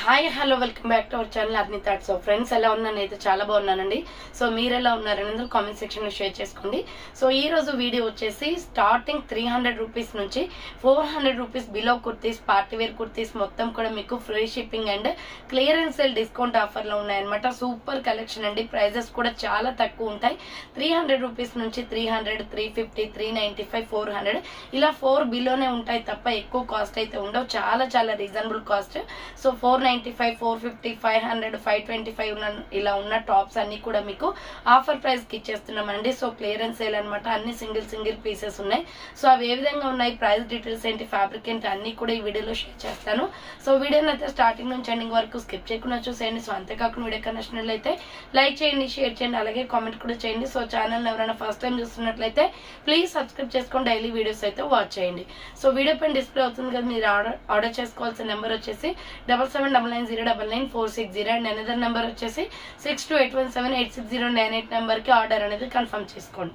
Hi hello welcome back to our channel అర్ని thoughts. So friends ఎలా ఉన్నాను అయితే చాలా బాగున్నానండి. సో మీరు ఎలా ఉన్నారని అందరూ కామెంట్ సెక్షన్ లో షేర్ చేసుకోండి. సో ఈ రోజు వీడియో వచ్చేసి స్టార్టింగ్ 300 రూపీస్ నుంచి 400 rupees below kurtis, party wear kurtis మొత్తం కూడా మీకు free shipping and clearance sale discount offer లో ఉన్నాయన్నమాట. సూపర్ కలెక్షన్ అండి. ప్రైజెస్ కూడా చాలా తక్కువ ఉంటాయి. 300 రూపీస్ నుంచి 300, 350, 395, 400 ఇలా 4 బిలోనే ఉంటాయి తప్ప ఎక్కువ కాస్ట్ అయితే ఉండవు. చాలా రీజనబుల్ కాస్ట్. సో 495, 450, 500, 525 ఇలా ఉన్న టాప్స్ అన్ని కూడా మీకు ఆఫర్ ప్రైస్ కి ఇచ్చేస్తున్నామండి. సో క్లియరెన్స్ సేల్ అనమాట. అన్ని సింగిల్ పీసెస్ ఉన్నాయి. సో అవి ఏ విధంగా ఉన్నాయి, ప్రైస్ డీటెయిల్స్ ఏంటి, ఫ్యాబ్రిక్ ఏంటి అన్ని కూడా ఈ వీడియోలో షేర్ చేస్తాను. సో వీడియోని అయితే స్టార్టింగ్ నుంచి ఎండింగ్ వరకు స్కిప్ చేయకుండా చూసేయండి. సో అంతేకాకుండా వీడియో కనెక్షన్ లైక్ చేయండి, షేర్ చేయండి, అలాగే కామెంట్ కూడా చేయండి. సో ఛానల్ ఎవరైనా ఫస్ట్ టైం చూస్తున్నట్లయితే ప్లీజ్ సబ్స్క్రైబ్ చేసుకొని డైలీ వీడియోస్ అయితే వాచ్ చేయండి. సో వీడియో పైన డిస్ప్లే అవుతుంది కదా, మీరు ఆర్డర్ చేసుకోవాల్సిన నెంబర్ వచ్చేసి 7799099460 అండ్ అనదర్ నెంబర్ వచ్చేసి 6281786098 నెంబర్ కి ఆర్డర్ అనేది కన్ఫర్మ్ చేసుకోండి.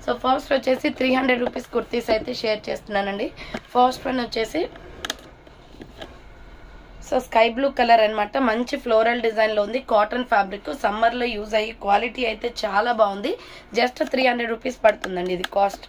సో ఫస్ట్ వచ్చేసి 300 రూపీస్ కుర్తీస్ అయితే షేర్ చేస్తున్నానండి. ఫస్ట్ వన్ వచ్చేసి సో స్కై బ్లూ కలర్ అనమాట. మంచి ఫ్లోరల్ డిజైన్ లో ఉంది. కాటన్ ఫ్యాబ్రిక్, సమ్మర్ లో యూజ్ అయ్యి క్వాలిటీ అయితే చాలా బాగుంది. జస్ట్ 300 రూపీస్ పడుతుందండి ఇది కాస్ట్.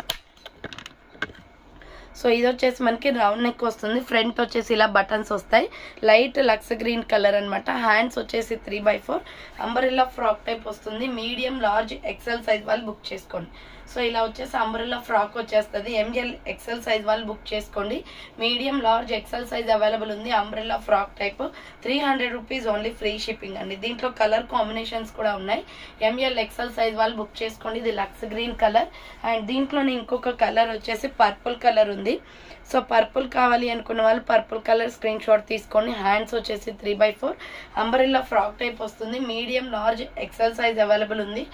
సో ఇది వచ్చేసి మనకి రౌండ్ నెక్ వస్తుంది. ఫ్రంట్ వచ్చేసి ఇలా బటన్స్ వస్తాయి. లైట్ లక్స్ గ్రీన్ కలర్ అనమాట. హ్యాండ్స్ వచ్చేసి 3/4 అంబ్రెల్లా ఫ్రాక్ టైప్ వస్తుంది. మీడియం, లార్జ్, ఎక్సెల్ సైజ్ వాళ్ళు బుక్ చేసుకోండి. సో ఇలా వచ్చేసి అంబ్రెల్లా ఫ్రాక్ వచ్చేస్తుంది. ఎంఎల్, ఎక్సెల్ సైజ్ వాళ్ళు బుక్ చేసుకోండి. Medium, large, XL size available ఉంది. Umbrella frock type 300 rupees only, free shipping అండి. దీంట్లో కలర్ కాంబినేషన్స్ కూడా ఉన్నాయి. ఎంఎల్, ఎక్సెల్ సైజ్ వాళ్ళు బుక్ చేసుకోండి. ఇది లక్స్ గ్రీన్ కలర్ అండ్ దీంట్లోనే ఇంకొక కలర్ వచ్చేసి పర్పుల్ కలర్ ఉంది. సో పర్పుల్ కావాలి అనుకున్న వాళ్ళు పర్పుల్ కలర్ స్క్రీన్ షాట్ తీసుకోండి. హ్యాండ్స్ వచ్చేసి 3/4 అంబ్రెల్లా ఫ్రాక్ టైప్ వస్తుంది. Medium, large, XL size available ఉంది.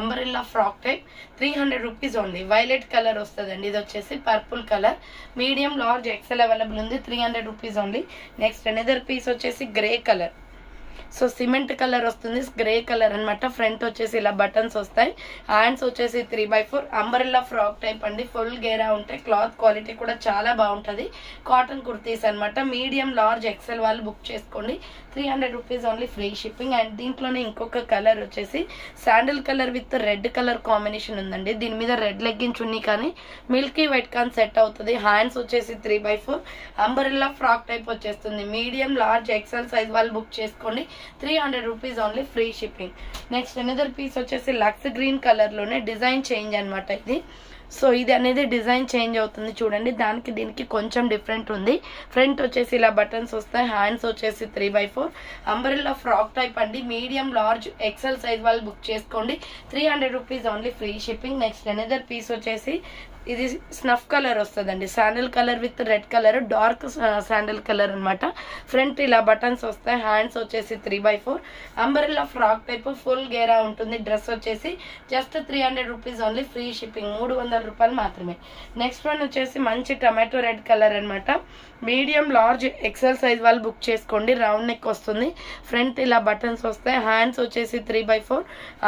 Umbrella frock type 300 rupees only. Violet colour వస్తుందండి. ఇది వచ్చేసి purple colour. Medium, large, XL available ఉంది. 300 rupees only. Next another piece వచ్చేసి grey colour. So cement colour వస్తుంది. Grey colour అనమాట. Front వచ్చేసి ఇలా బటన్స్ వస్తాయి. హ్యాండ్స్ వచ్చేసి 3/4 అంబ్రెల్లా ఫ్రాక్ టైప్ అండి. ఫుల్ గేరా ఉంటాయి. క్లాత్ క్వాలిటీ కూడా చాలా బాగుంటది. కాటన్ కుర్తీస్ అనమాట. మీడియం, లార్జ్, ఎక్సెల్ వాళ్ళు బుక్ చేసుకోండి. 300 rupees only, free shipping. And దీంట్లోనే ఇంకొక కలర్ వచ్చేసి sandal colour with red colour combination ఉందండి. దీని మీద రెడ్ లెగ్గిన్ చున్నీ కానీ మిల్కీ వైట్ కానీ సెట్ అవుతుంది. హ్యాండ్స్ వచ్చేసి 3/4 అంబ్రెల్లా ఫ్రాక్ టైప్ వచ్చేస్తుంది. మీడియం, లార్జ్, ఎక్సెల్ సైజ్ వాళ్ళు బుక్ చేసుకోండి. 300 rupees only, free shipping. Next another piece వచ్చేసి లక్స్ గ్రీన్ కలర్ లోనే డిజైన్ చేంజ్ అనమాట ఇది. సో ఇది అనేది డిజైన్ చేంజ్ అవుతుంది చూడండి. దానికి దీనికి కొంచెం డిఫరెంట్ ఉంది. ఫ్రంట్ వచ్చేసి ఇలా బటన్స్ వస్తాయి. హ్యాండ్స్ వచ్చేసి 3/4 అంబ్రెల్లా ఫ్రాక్ టైప్ అండి. మీడియం, లార్జ్, ఎక్సెల్ సైజ్ వాళ్ళు బుక్ చేసుకోండి. 300 rupees only, free shipping. Next another piece వచ్చేసి ఇది స్నఫ్ కలర్ వస్తుందండి. Sandal colour with red colour, dark sandal colour అనమాట. ఫ్రంట్ ఇలా బటన్స్ వస్తాయి. హ్యాండ్స్ వచ్చేసి 3/4 అంబ్రెల్లా ఫ్రాక్ టైప్ ఫుల్ గేరా ఉంటుంది. డ్రెస్ వచ్చేసి just 300 rupees only, free shipping. 300 రూపాయలు మాత్రమే. నెక్స్ట్ వన్ వచ్చేసి మంచి టమాటో రెడ్ కలర్ అనమాట. మీడియం, లార్జ్, ఎక్సెల్ సైజ్ వాళ్ళు బుక్ చేసుకోండి. రౌండ్ నెక్ వస్తుంది. ఫ్రంట్ ఇలా బటన్స్ వస్తాయి. హ్యాండ్స్ వచ్చేసి 3/4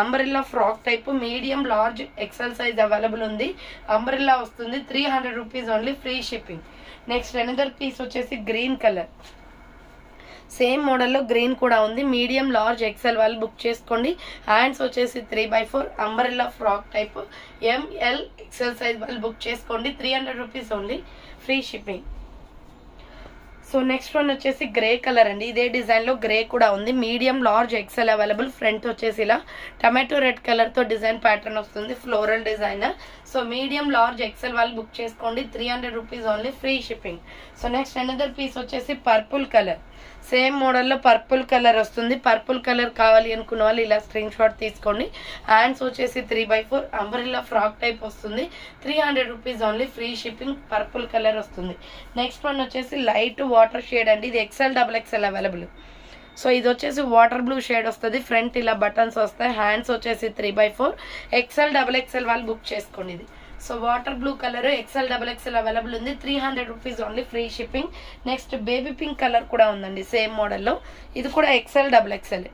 umbrella frock type. Medium, large, XL size available ఉంది. అంబ్రెల్లా వస్తుంది. 300 rupees only, free shipping. Next another piece వచ్చేసి గ్రీన్ కలర్. సేమ్ మోడల్లో గ్రీన్ కూడా ఉంది. మీడియం, లార్జ్, ఎక్సెల్ వాళ్ళు బుక్ చేసుకోండి. హ్యాండ్స్ వచ్చేసి 3/4 umbrella frock type. M L, XL size వాళ్ళు బుక్ చేసుకోండి. 300 rupees only, free shipping. So next one వచ్చేసి గ్రే కలర్ అండి. ఇదే డిజైన్ లో గ్రే కూడా ఉంది. Medium, large, XL available. Front వచ్చేసి ఇలా టమాటో రెడ్ కలర్ తో డిజైన్ ప్యాటర్న్ వస్తుంది. Floral design. So medium, large, XL వాళ్ళు బుక్ చేసుకోండి. 300 rupees only, free shipping. So next another piece వచ్చేసి పర్పుల్ కలర్. సేమ్ మోడల్లో పర్పుల్ కలర్ వస్తుంది. పర్పుల్ కలర్ కావాలి అనుకున్న వాళ్ళు ఇలా స్క్రీన్ షాట్ తీసుకోండి. హ్యాండ్స్ వచ్చేసి 3/4 అంబ్రెల్లా ఫ్రాక్ టైప్ వస్తుంది. 300 rupees only, free shipping. Purple colour వస్తుంది. నెక్స్ట్ వన్ వచ్చేసి లైట్ వాటర్ షేడ్ అండి. ఇది XL, XXL అవైలబుల్. సో ఇది వచ్చేసి వాటర్ బ్లూ షేడ్ వస్తుంది. ఫ్రంట్ ఇలా బటన్స్ వస్తాయి. హ్యాండ్స్ వచ్చేసి 3/4 XL, XXL వాళ్ళు బుక్ చేసుకోండి. ఇది so water blue colour XL, XXL available ఉంది. 300 rupees only, free shipping. Next baby pink colour కూడా ఉందండి సేమ్ మోడల్లో. ఇది కూడా XL, XXL.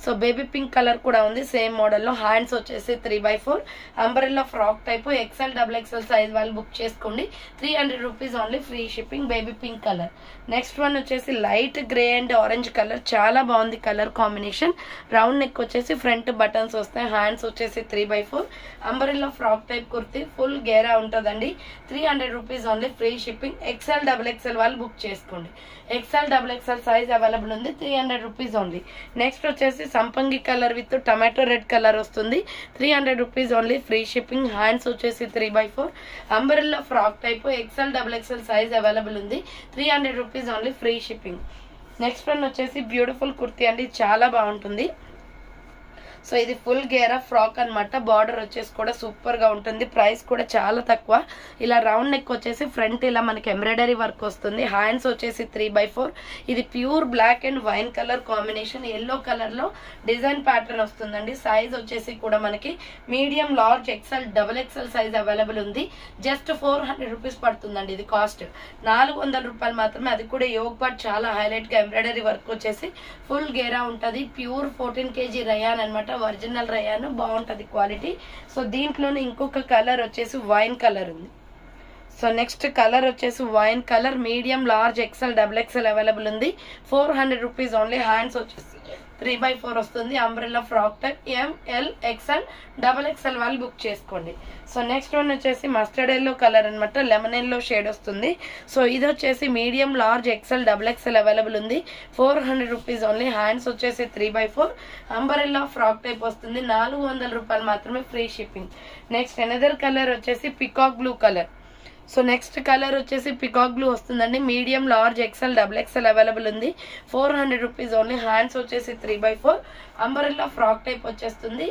So baby pink colour కూడా ఉంది సేమ్ మోడల్లో. హ్యాండ్స్ వచ్చేసి 3/4 umbrella frock type XL XXL size వాళ్ళు బుక్ చేసుకోండి. 300 rupees only, free shipping. Baby pink colour. Next one వచ్చేసి light grey and orange colour, చాలా బాగుంది కలర్ కాంబినేషన్. రౌండ్ నెక్ వచ్చేసి ఫ్రంట్ బటన్స్ వస్తాయి. హ్యాండ్స్ వచ్చేసి 3/4 umbrella frock type kurti, full గేరా ఉంటుందండి. 300 rupees only, free shipping. XL XXL వాళ్ళు book చేసుకోండి. XL XXL సైజ్ అవైలబుల్ ఉంది. 300 రూపీస్ ఓన్లీ. నెక్స్ట్ వచ్చేసి సంపంగి colour with tomato red colour వస్తుంది. 300 rupees only, free shipping. Hands వచ్చేసి 3/4 umbrella frock type XL XXL size available ఉంది. 300 rupees only, free shipping. Next one వచ్చేసి beautiful kurti అండి, చాలా బాగుంటుంది. సో ఇది ఫుల్ గేరా ఫ్రాక్ అనమాట. బార్డర్ వచ్చేసి కూడా సూపర్ గా ఉంటుంది. ప్రైస్ కూడా చాలా తక్కువ. ఇలా రౌండ్ నెక్ వచ్చేసి ఫ్రంట్ ఇలా మనకి ఎంబ్రాయిడరీ వర్క్ వస్తుంది. హ్యాండ్స్ వచ్చేసి 3/4. ఇది pure black and wine colour combination. Yellow colour లో డిజైన్ ప్యాటర్న్ వస్తుందండి. సైజ్ వచ్చేసి కూడా మనకి medium, large, XL XXL size available ఉంది. జస్ట్ 400 రూపీస్ పడుతుందండి. ఇది కాస్ట్ 400 రూపాయలు మాత్రమే. అది కూడా యోగ్ పార్ట్ చాలా హైలైట్ గా ఎంబ్రాయిడరీ వర్క్ వచ్చేసి ఫుల్ గేరా ఉంటది. ప్యూర్ 14 kg రయాన్ అనమాట. ఒరిజినల్ రయాన్, బాగుంటది క్వాలిటీ. సో దీంట్లోనే ఇంకొక కలర్ వచ్చేసి వైన్ కలర్ ఉంది. సో నెక్స్ట్ కలర్ వచ్చేసి wine colour, medium, large, XL XXL available ఉంది. 400 రూపీస్ ఓన్లీ. హ్యాండ్స్ వచ్చేసి 3/4 వస్తుంది. Umbrella frock type ML XL XXL వాళ్ళు బుక్ చేసుకోండి. సో నెక్స్ట్ వన్ వచ్చేసి మస్టర్డ్ ఎల్లో కలర్ అనమాట. లెమన్ ఎల్లో షేడ్ వస్తుంది. సో ఇది వచ్చేసి medium, large, XL XXL available ఉంది. 400 రూపీస్ ఓన్లీ. హ్యాండ్స్ వచ్చేసి 3/4 అంబ్రెల్లా ఫ్రాక్ టైప్ వస్తుంది. 400 రూపాయలు మాత్రమే, free shipping. Next another colour వచ్చేసి peacock blue colour. So next colour వచ్చేసి పికాక్ బ్లూ వస్తుందండి. Medium, large, XL XXL available ఉంది. 400 రూపీస్ ఓన్లీ. హ్యాండ్స్ వచ్చేసి 3/4 అంబ్రెల్లా ఫ్రాక్ టైప్ వచ్చేస్తుంది.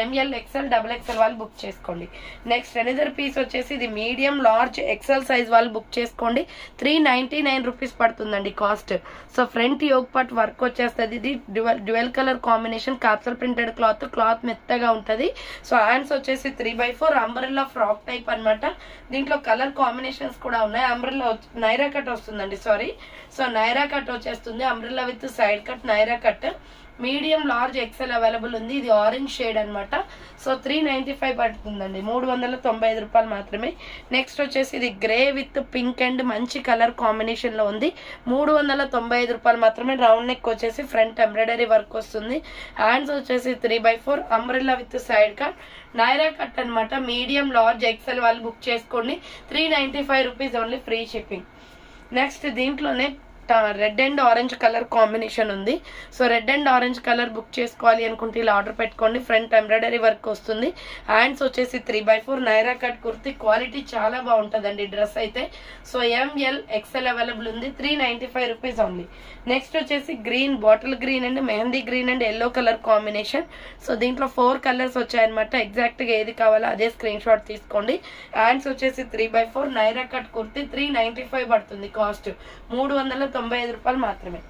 ML XL XXL వాళ్ళు బుక్ చేసుకోండి. నెక్స్ట్ అనదర్ పీస్ వచ్చేసి ఇది మీడియం, లార్జ్, XL సైజ్ వాళ్ళు బుక్ చేసుకోండి. 399 రూపీస్ పడుతుందండి cost. So front yoke part work వచ్చేస్తుంది. ఇది dual colour combination, capsule printed cloth మెత్తగా ఉంటది. సో హ్యాండ్స్ వచ్చేసి 3/4 అంబ్రెల్లా ఫ్రాక్ టైప్ అనమాట. దీంట్లో కలర్ కాంబినేషన్స్ కూడా ఉన్నాయి. అంబ్రెల్లా నైరా కట్ వస్తుందండి, సారీ. సో నైరా కట్ వచ్చేస్తుంది. Umbrella with side cut, Naira cut. Medium, large, XL available ఉంది. ఇది ఆరెంజ్ షేడ్ అనమాట. సో 395 పడుతుందండి, 395 రూపాయలు మాత్రమే. నెక్స్ట్ వచ్చేసి ఇది గ్రే విత్ పింక్ అండ్ మంచి కలర్ కాంబినేషన్ లో ఉంది. 395 రూపాయలు మాత్రమే. రౌండ్ నెక్ వచ్చేసి ఫ్రంట్ ఎంబ్రాయిడరీ వర్క్ వస్తుంది. హ్యాండ్స్ వచ్చేసి 3/4 umbrella with side cut, Naira cut అనమాట. మీడియం, లార్జ్, XL వాళ్ళు బుక్ చేసుకోండి. 395 rupees only, free shipping. Next దీంట్లోనే red and orange colour combination ఉంది. So red and orange colour book చేసుకోవాలి అనుకుంటే ఇలా ఆర్డర్ పెట్టుకోండి. ఫ్రంట్ ఎంబ్రాయిడరీ వర్క్ వస్తుంది. హ్యాండ్స్ వచ్చేసి 3/4 నైరా కట్ కుర్తి. క్వాలిటీ చాలా బాగుంటుందండి డ్రెస్ అయితే. సో ML XL అవైలబుల్ ఉంది. 395 రూపీస్ ఓన్లీ. నెక్స్ట్ వచ్చేసి green, bottle green and mehndi green and yellow colour combination. So దీంట్లో 4 కలర్స్ వచ్చాయన్నమాట. ఎగ్జాక్ట్ గా ఏది కావాలో అదే స్క్రీన్ షాట్ తీసుకోండి. హ్యాండ్స్ వచ్చేసి 3/4 నైరా కట్ కుర్తి. 395 పడుతుంది కాస్ట్. 395 రూపాయలు మాత్రమే.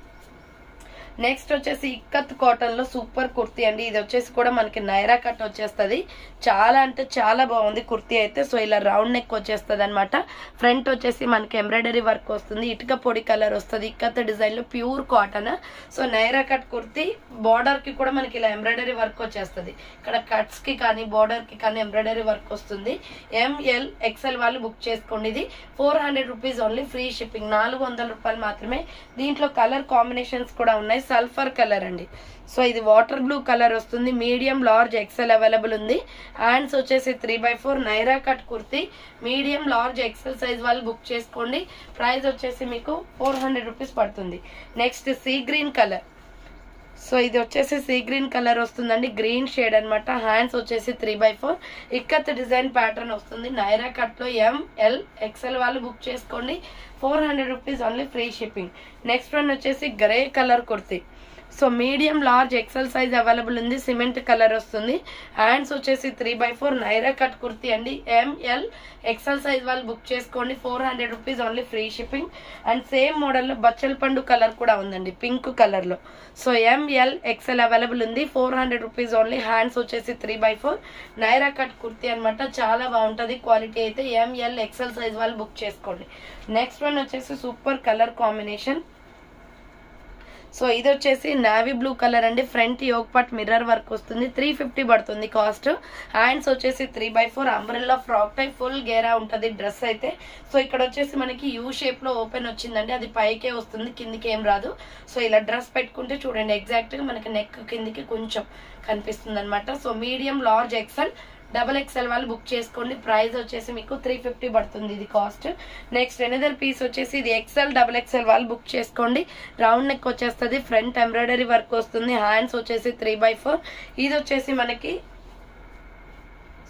నెక్స్ట్ వచ్చేసి ఇక్కత్ కాటన్ లో సూపర్ కుర్తీ అండి. ఇది వచ్చేసి కూడా మనకి నైరా కట్ వచ్చేస్తుంది. చాలా అంటే చాలా బాగుంది కుర్తీ అయితే. సో ఇలా రౌండ్ నెక్ వచ్చేస్తుంది అనమాట. ఫ్రంట్ వచ్చేసి మనకి ఎంబ్రాయిడరీ వర్క్ వస్తుంది. ఇటుక పొడి కలర్ వస్తుంది. ఇక్కత్ డిజైన్ లో pure cotton. So Naira cut kurti. Border కి కూడా మనకి ఇలా ఎంబ్రాయిడరీ వర్క్ వచ్చేస్తుంది. ఇక్కడ కట్స్ కి కానీ బార్డర్ కి కానీ ఎంబ్రాయిడరీ వర్క్ వస్తుంది. ML XL వాళ్ళు బుక్ చేసుకోండి. ఇది 400 రూపీస్ ఓన్లీ, ఫ్రీ షిప్పింగ్. 400 రూపాయలు మాత్రమే. దీంట్లో కలర్ కాంబినేషన్స్ కూడా ఉన్నాయి. సల్ఫర్ కలర్ అండి. సో ఇది వాటర్ బ్లూ కలర్ వస్తుంది. మీడియం, లార్జ్, XL అవైలబుల్ ఉంది. హ్యాండ్స్ వచ్చేసి 3/4 Naira cut kurti. Medium, large, XL size వాళ్ళు బుక్ చేసుకోండి. ప్రైస్ వచ్చేసి మీకు 400 రూపీస్ పడుతుంది. Next sea green colour. So ఇది వచ్చేసి సీ గ్రీన్ కలర్ వస్తుందండి. గ్రీన్ షేడ్ అనమాట. హ్యాండ్స్ వచ్చేసి 3/4 ఇక్కత్ డిజైన్ ప్యాటర్న్ వస్తుంది. నైరా కట్ లో ML XL వాళ్ళు బుక్ చేసుకోండి. 400 rupees only, free shipping. Next one వచ్చేసి grey colour kurti. So medium, large, XL size available ఉంది. సిమెంట్ కలర్ వస్తుంది. హ్యాండ్స్ వచ్చేసి 3/4 నైరా కట్ కుర్తి అండి. ML XL సైజ్ వాళ్ళు బుక్ చేసుకోండి. 400 rupees only, free shipping. And same model లో బచ్చల పండు కలర్ కూడా ఉందండి, పింక్ కలర్ లో. సో ML XL అవైలబుల్ ఉంది. 400 రూపీస్ ఓన్లీ. హ్యాండ్స్ వచ్చేసి 3/4 నైరా కట్ కుర్తి అనమాట. చాలా బాగుంటది క్వాలిటీ అయితే. ML XL సైజ్ వాళ్ళు బుక్ చేసుకోండి. నెక్స్ట్ వన్ వచ్చేసి సూపర్ కలర్ కాంబినేషన్. సో ఇది వచ్చేసి నావీ బ్లూ కలర్ అండి. Front yoke part mirror work వస్తుంది. 350 పడుతుంది కాస్ట్. హ్యాండ్స్ వచ్చేసి 3/4 అంబ్రెల్లా ఫ్రాక్ టైప్ ఫుల్ గేరా ఉంటుంది డ్రెస్ అయితే. సో ఇక్కడ వచ్చేసి మనకి యూ షేప్ లో ఓపెన్ వచ్చిందండి, అది పైకే వస్తుంది, కిందికి ఏం రాదు. సో ఇలా డ్రెస్ పెట్టుకుంటే చూడండి ఎగ్జాక్ట్ గా మనకి నెక్ కిందికి కొంచెం కనిపిస్తుంది అనమాట. So medium, large, XL, double XL వాళ్ళు బుక్ చేసుకోండి. ప్రైస్ వచ్చేసి మీకు 350 పడుతుంది ఇది కాస్ట్. నెక్స్ట్ ఎనదర్ పీస్ వచ్చేసి ఇది ఎక్సెల్, డబల్ ఎక్సెల్ వాళ్ళు బుక్ చేసుకోండి. రౌండ్ నెక్ వచ్చేస్తుంది, ఫ్రంట్ ఎంబ్రాయిడరీ వర్క్ వస్తుంది, హ్యాండ్స్ వచ్చేసి 3/4. ఇది వచ్చేసి మనకి